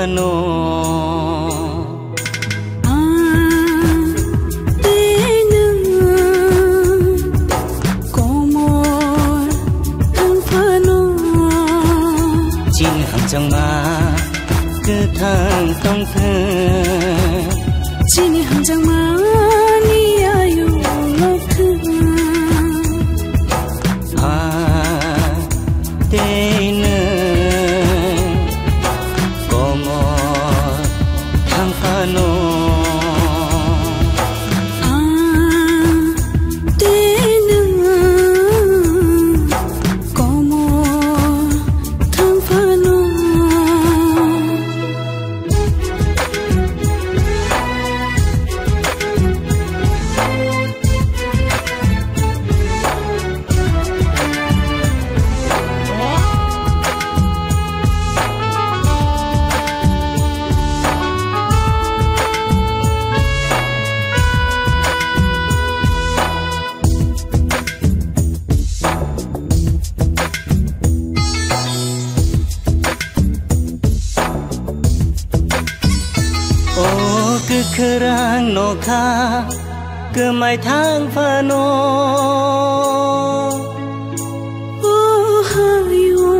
phano chín hàng chẳng mà cứ thang tông thơ chín hàng chẳng mà ni ayu lộc thơ tên có một thang phano cứ kerang no kha cứ mai thang phano hayo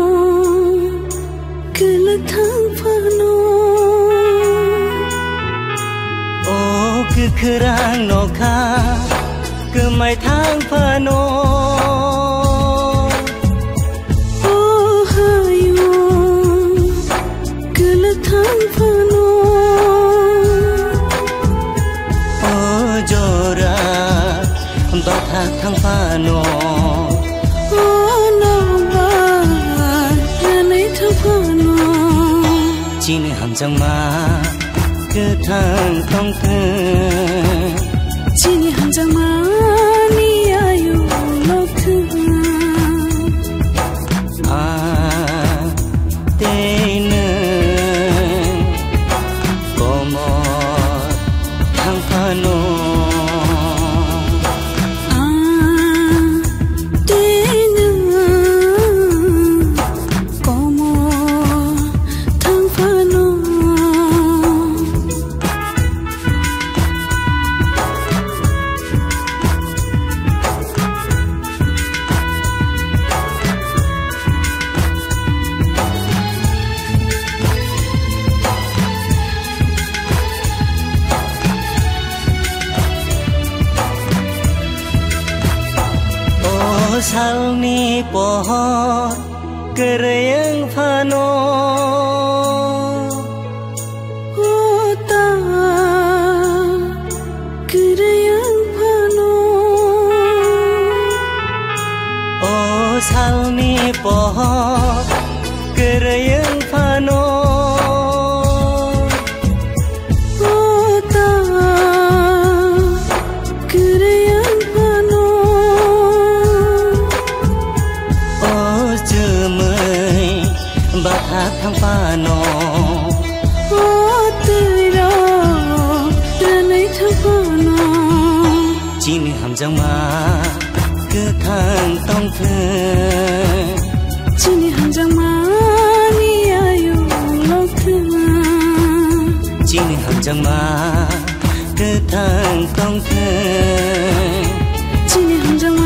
cứ là thang phano cứ kerang no kha cứ mai thang phano hayo cứ là thang phano ba thang thang phano no ba ra lấy thang phano chín hàng chẳng mà cứ thang tông thơ chín hàng chẳng mà ni ayu lộc thơ tên có một thang phano sal ni pohon kereng phano ta kereng phano sal ni pohon kereng phano ta kereng phano ba thang phano tươi đó ra lấy thang phano chín hàng chẳng mà cứ thang tông thơ chín hàng chẳng mà ni ayu lộc thơ chín hàng chẳng mà cứ thang tông thơ chín hàng chẳng mà